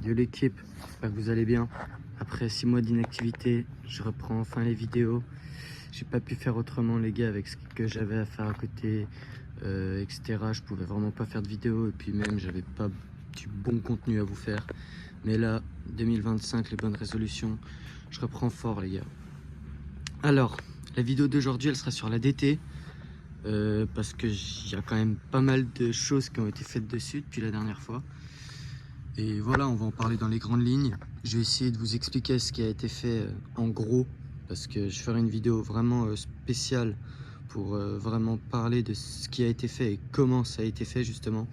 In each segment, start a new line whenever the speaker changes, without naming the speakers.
de l'équipe, j'espère que vous allez bien. Après 6 mois d'inactivité, je reprends enfin les vidéos. J'ai pas pu faire autrement les gars avec ce que j'avais à faire à côté, etc. Je pouvais vraiment pas faire de vidéos et puis même j'avais pas du bon contenu à vous faire. Mais là, 2025, les bonnes résolutions, je reprends fort les gars. Alors, la vidéo d'aujourd'hui, elle sera sur la DT. Parce qu'il y a quand même pas mal de choses qui ont été faites dessus depuis la dernière fois. Et voilà, on va en parler dans les grandes lignes. Je vais essayer de vous expliquer ce qui a été fait en gros, parce que je ferai une vidéo vraiment spéciale pour vraiment parler de ce qui a été fait et comment ça a été fait justement.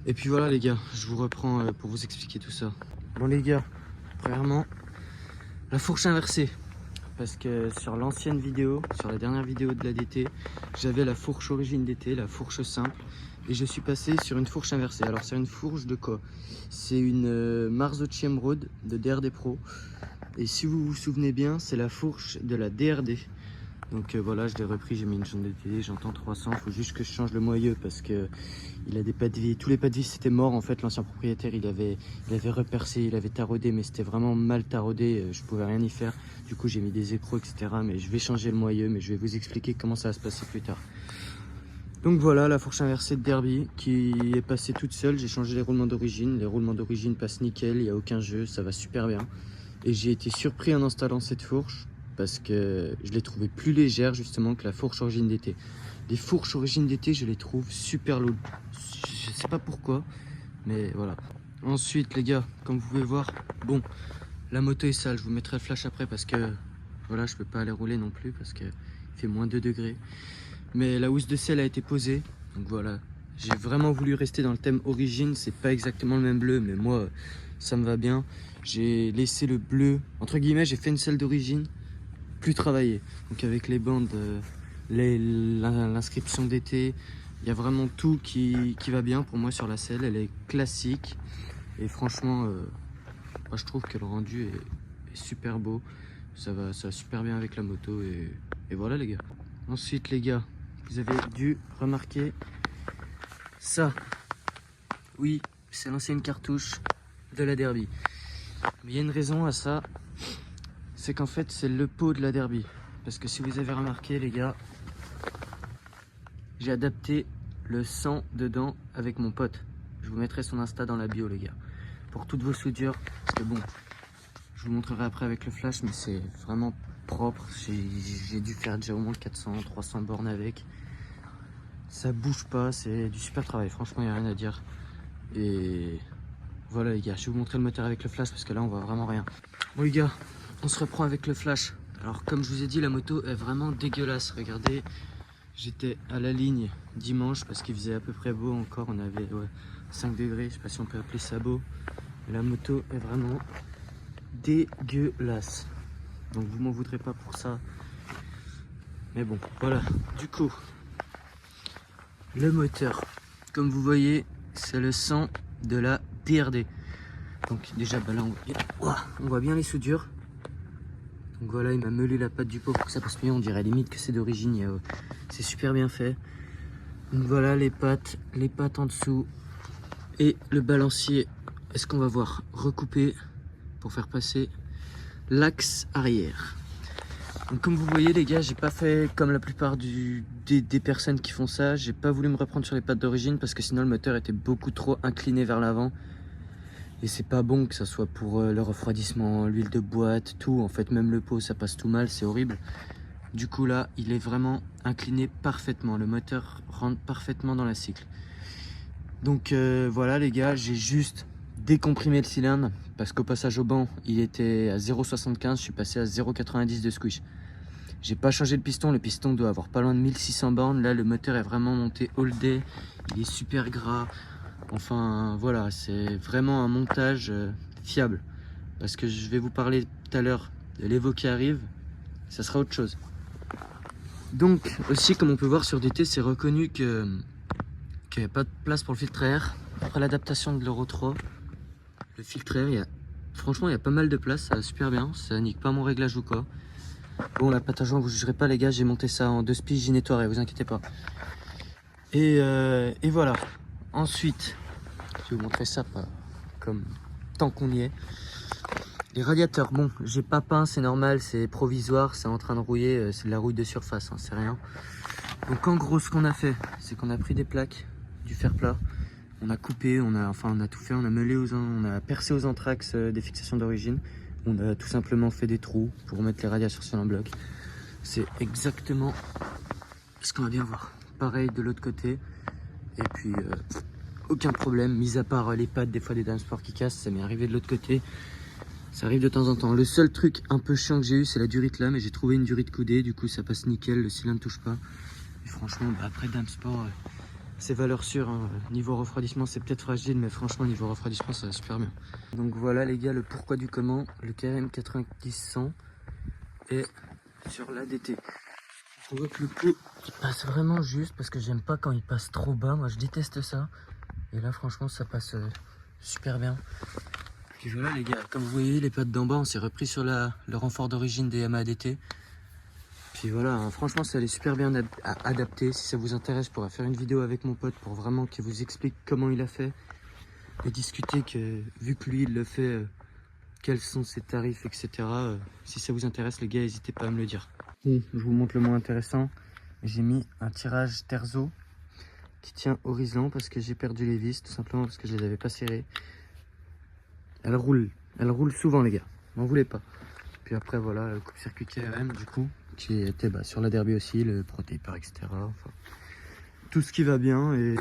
Et puis voilà les gars, je vous reprends pour vous expliquer tout ça. Bon les gars, premièrement, la fourche inversée. Parce que sur l'ancienne vidéo, sur la dernière vidéo de la DT, j'avais la fourche origine DT, la fourche simple, et je suis passé sur une fourche inversée. Alors c'est une fourche de quoi? C'est une Marzocchi Emerald de DRD Pro, et si vous vous souvenez bien, c'est la fourche de la DRD. Donc voilà, je l'ai repris, j'ai mis une jambe de DT, j'entends 300, il faut juste que je change le moyeu parce que il a des pas de vis, tous les pas de vis c'était mort en fait, l'ancien propriétaire il avait repercé, il avait taraudé mais c'était vraiment mal taraudé, je pouvais rien y faire, du coup j'ai mis des écrous etc. Mais je vais changer le moyeu, mais je vais vous expliquer comment ça va se passer plus tard. Donc voilà la fourche inversée de Derby qui est passée toute seule, j'ai changé les roulements d'origine, passent nickel, il n'y a aucun jeu, ça va super bien. Et j'ai été surpris en installant cette fourche, parce que je l'ai trouvée plus légère justement que la fourche origine d'été. Les fourches origine d'été, je les trouve super lourdes. Je sais pas pourquoi, mais voilà. Ensuite les gars, comme vous pouvez voir, bon, la moto est sale, je vous mettrai le flash après parce que voilà, je peux pas aller rouler non plus parce que il fait moins 2 degrés. Mais la housse de selle a été posée, donc voilà. J'ai vraiment voulu rester dans le thème origine, c'est pas exactement le même bleu, mais moi ça me va bien. J'ai laissé le bleu, entre guillemets, j'ai fait une selle d'origine plus travaillé, donc avec les bandes, l'inscription d'été, il y a vraiment tout qui va bien pour moi sur la selle. Elle est classique et franchement moi je trouve que le rendu est super beau, ça va super bien avec la moto et voilà les gars. Ensuite les gars, vous avez dû remarquer ça, oui c'est l'ancienne cartouche de la Derby, mais il y a une raison à ça. C'est qu'en fait c'est le pot de la Derby, parce que si vous avez remarqué les gars, j'ai adapté le sang dedans avec mon pote. Je vous mettrai son Insta dans la bio les gars, pour toutes vos soudures, parce que bon, je vous montrerai après avec le flash, mais c'est vraiment propre. J'ai dû faire déjà au moins 400-300 bornes avec, ça bouge pas, c'est du super travail, franchement il n'y a rien à dire. Et voilà les gars, je vais vous montrer le moteur avec le flash, parce que là on voit vraiment rien. Bon les gars, on se reprend avec le flash. Alors comme je vous ai dit, la moto est vraiment dégueulasse. Regardez, j'étais à la ligne dimanche parce qu'il faisait à peu près beau encore. On avait 5 degrés, je sais pas si on peut appeler ça beau. Mais la moto est vraiment dégueulasse. Donc vous m'en voudrez pas pour ça. Mais bon, voilà. Du coup, le moteur, comme vous voyez, c'est le sang de la DRD. Donc déjà, bah là, on voit bien les soudures. Donc voilà, il m'a meulé la patte du pot pour que ça passe mieux. On dirait limite que c'est d'origine. C'est super bien fait. Donc voilà les pattes en dessous. Et le balancier, est-ce qu'on va voir recoupé pour faire passer l'axe arrière. Donc comme vous voyez les gars, j'ai pas fait comme la plupart des personnes qui font ça. J'ai pas voulu me reprendre sur les pattes d'origine parce que sinon le moteur était beaucoup trop incliné vers l'avant. Et c'est pas bon que ça soit pour le refroidissement, l'huile de boîte, tout. En fait, même le pot, ça passe tout mal, c'est horrible. Du coup, là, il est vraiment incliné parfaitement. Le moteur rentre parfaitement dans la cycle. Donc voilà les gars, j'ai juste décomprimé le cylindre parce qu'au passage au banc, il était à 0,75. Je suis passé à 0,90 de squish. J'ai pas changé le piston doit avoir pas loin de 1600 bornes. Là, le moteur est vraiment monté all day. Il est super gras. Enfin voilà, c'est vraiment un montage fiable, parce que je vais vous parler tout à l'heure de l'Evo qui arrive, ça sera autre chose. Donc aussi, comme on peut voir sur DT, c'est reconnu qu'il n'y a pas de place pour le filtre à air. Après l'adaptation de l'Euro 3, le filtre à air, franchement il y a pas mal de place, ça va super bien, ça nique pas mon réglage ou quoi. Bon, la pâte à joint, vous jugerez pas les gars, j'ai monté ça en 2 spies, j'y nettoierai, vous inquiétez pas. Et voilà. Ensuite, je vais vous montrer ça comme tant qu'on y est. Les radiateurs, bon, j'ai pas peint, c'est normal, c'est provisoire, c'est en train de rouiller, c'est de la rouille de surface, hein, c'est rien. Donc en gros, ce qu'on a fait, c'est qu'on a pris des plaques, du fer plat, on a coupé, on a tout fait, on a meulé on a percé aux anthrax des fixations d'origine, on a tout simplement fait des trous pour mettre les radiateurs sur un bloc. C'est exactement ce qu'on va bien voir. Pareil de l'autre côté, et puis aucun problème, mis à part les pattes des fois des Dam Sport qui cassent, ça m'est arrivé de l'autre côté. Ça arrive de temps en temps. Le seul truc un peu chiant que j'ai eu, c'est la durite là, mais j'ai trouvé une durite coudée, du coup ça passe nickel, le cylindre ne touche pas. Et franchement, après Dam Sport, c'est valeur sûre, hein. Niveau refroidissement, c'est peut-être fragile, mais franchement, niveau refroidissement, ça va super bien. Donc voilà les gars, le pourquoi du comment, le KM 90-100 est sur l'ADT. On voit que le pot, il passe vraiment juste, parce que j'aime pas quand il passe trop bas, moi je déteste ça. Et là franchement, ça passe super bien. Puis voilà les gars, comme vous voyez, les pattes d'en bas, on s'est repris sur le renfort d'origine des Yamaha ADT. Puis voilà, hein, franchement ça allait super bien adapté. Si ça vous intéresse, je pourrais faire une vidéo avec mon pote pour vraiment qu'il vous explique comment il a fait. Et discuter que, vu que lui il le fait, quels sont ses tarifs, etc. Si ça vous intéresse les gars, n'hésitez pas à me le dire. Bon, je vous montre le moins intéressant. J'ai mis un tirage terzo qui tient horizon parce que j'ai perdu les vis, tout simplement parce que je les avais pas serrées. Elle roule souvent les gars, m'en voulez pas. Puis après voilà, le coupe-circuit KRM du coup, qui était sur la Derby aussi, le protéipeur, etc. Enfin, tout ce qui va bien et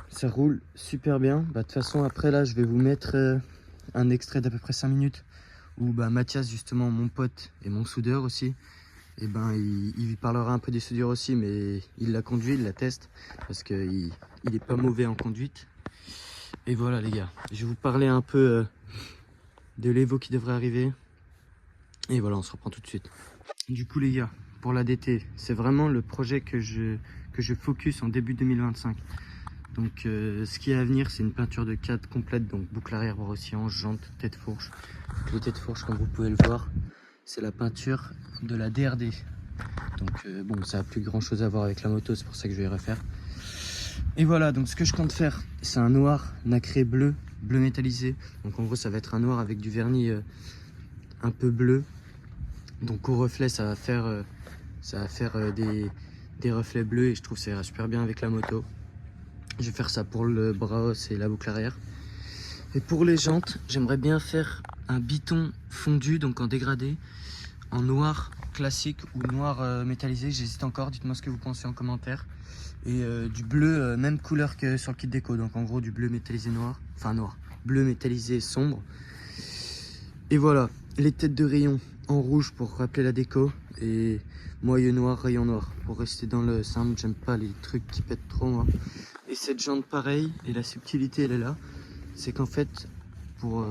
ça roule super bien. De toute façon après là, je vais vous mettre un extrait d'à peu près 5 minutes où Mathias justement, mon pote et mon soudeur aussi, et il parlera un peu des soudures aussi, mais il la conduit, il la teste, parce qu'il est pas mauvais en conduite. Et voilà les gars, je vais vous parler un peu de l'Evo qui devrait arriver. Et voilà, on se reprend tout de suite. Du coup les gars, pour l'ADT, c'est vraiment le projet que je focus en début 2025. Donc ce qui est à venir, c'est une peinture de 4 complète, donc boucle arrière, bras oscillant, jante, tête fourche. Donc, les têtes fourches, comme vous pouvez le voir, c'est la peinture de la DRD. Donc bon, ça n'a plus grand chose à voir avec la moto, c'est pour ça que je vais y refaire. Et voilà, donc ce que je compte faire, c'est un noir nacré bleu métallisé. Donc en gros, ça va être un noir avec du vernis un peu bleu. Donc au reflet, ça va faire des reflets bleus et je trouve que ça ira super bien avec la moto. Je vais faire ça pour le bras et la boucle arrière. Et pour les jantes, j'aimerais bien faire un biton fondu, donc en dégradé, en noir classique ou noir métallisé. J'hésite encore, dites-moi ce que vous pensez en commentaire. Et du bleu, même couleur que sur le kit déco, donc en gros du bleu métallisé noir, enfin noir, bleu métallisé sombre. Et voilà, les têtes de rayon en rouge pour rappeler la déco, et moyeu noir, rayon noir, pour rester dans le simple, j'aime pas les trucs qui pètent trop moi. Et cette jante pareil, et la subtilité elle est là, c'est qu'en fait, pour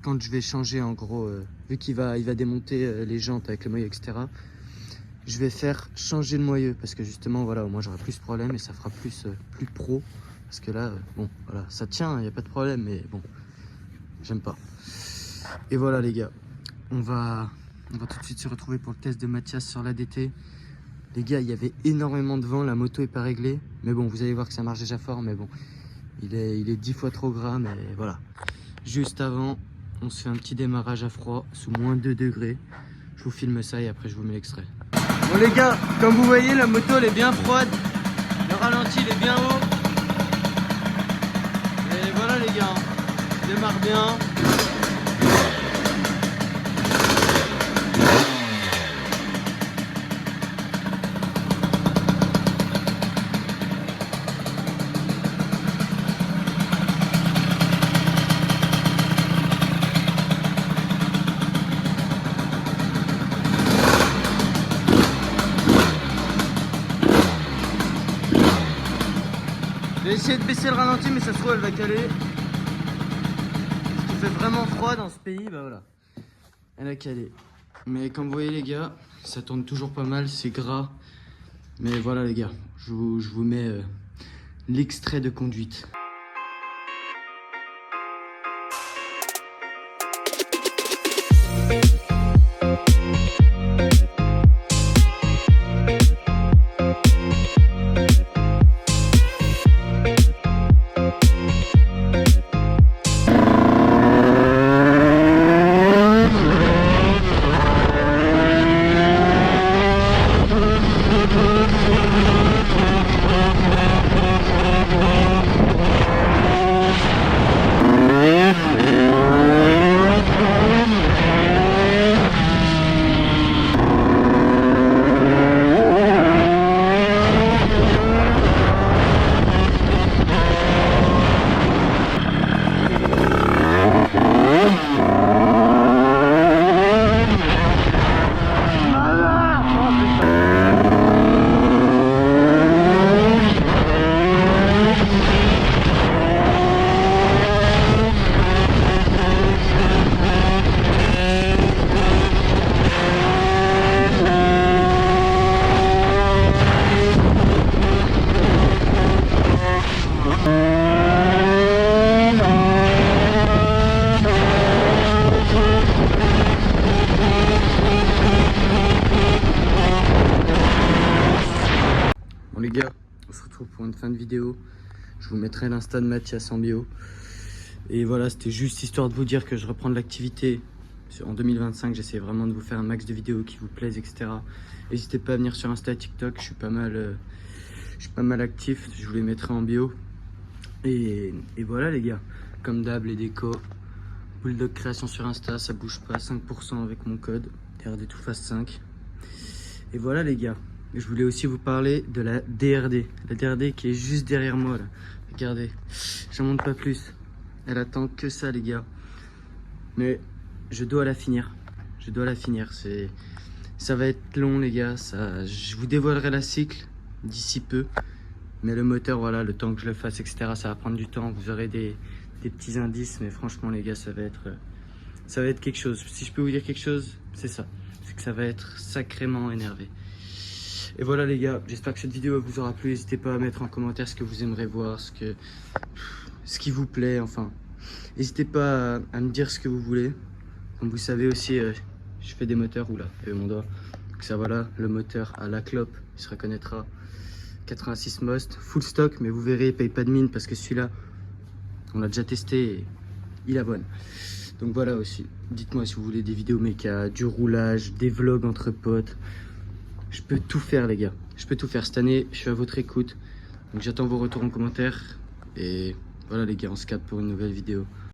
quand je vais changer en gros, vu qu'il va démonter les jantes avec le moyeu, etc., je vais faire changer le moyeu parce que justement voilà, moi j'aurai plus de problème et ça fera plus pro, parce que là bon voilà, ça tient, il n'y a pas de problème, mais bon, j'aime pas. Et voilà les gars, on va tout de suite se retrouver pour le test de Mathias sur l'ADT. Les gars, il y avait énormément de vent, la moto est pas réglée, mais bon, vous allez voir que ça marche déjà fort, mais bon, il est 10 fois trop gras, mais voilà. Juste avant, on se fait un petit démarrage à froid sous moins 2 degrés. Je vous filme ça et après je vous mets l'extrait. Bon les gars, comme vous voyez, la moto elle est bien froide, le ralenti il est bien haut. Et voilà les gars, on démarre bien. Je vais essayer de baisser le ralenti, mais ça se trouve elle va caler. Parce qu'il fait vraiment froid dans ce pays, bah voilà. Elle a calé. Mais comme vous voyez les gars, ça tourne toujours pas mal, c'est gras. Mais voilà les gars, je vous mets l'extrait de conduite. retrouve pour une fin de vidéo. Je vous mettrai l'insta de Mathias en bio. Et voilà, c'était juste histoire de vous dire que je reprends de l'activité. En 2025, j'essaie vraiment de vous faire un max de vidéos qui vous plaisent, etc. N'hésitez pas à venir sur Insta, TikTok, je suis pas mal actif, je vous les mettrai en bio. Et voilà les gars, comme d'hab, les décos, Bulldog Création sur Insta, ça bouge pas, 5% avec mon code, DRD Tout Fast 5. Et voilà les gars, je voulais aussi vous parler de la DRD. La DRD qui est juste derrière moi là, regardez, j'en montre pas plus. Elle attend que ça les gars. Mais je dois la finir. Ça va être long les gars. Je vous dévoilerai la cycle d'ici peu. Mais le moteur, voilà, le temps que je le fasse, etc. Ça va prendre du temps. Vous aurez des petits indices. Mais franchement les gars, ça va être quelque chose. Si je peux vous dire quelque chose, c'est ça. C'est que ça va être sacrément énervé. Et voilà les gars, j'espère que cette vidéo vous aura plu. N'hésitez pas à mettre en commentaire ce que vous aimeriez voir, ce qui vous plaît, enfin. N'hésitez pas à me dire ce que vous voulez. Comme vous savez aussi, je fais des moteurs, oula, il y avait mon doigt. Donc ça voilà, le moteur à la clope, il se reconnaîtra. 86 Most, full stock, mais vous verrez, il paye pas de mine parce que celui-là, on l'a déjà testé et il abonne. Donc voilà aussi, dites-moi si vous voulez des vidéos méca, du roulage, des vlogs entre potes. Je peux tout faire les gars, je peux tout faire. Cette année, je suis à votre écoute. Donc j'attends vos retours en commentaire. Et voilà les gars, on se capte pour une nouvelle vidéo.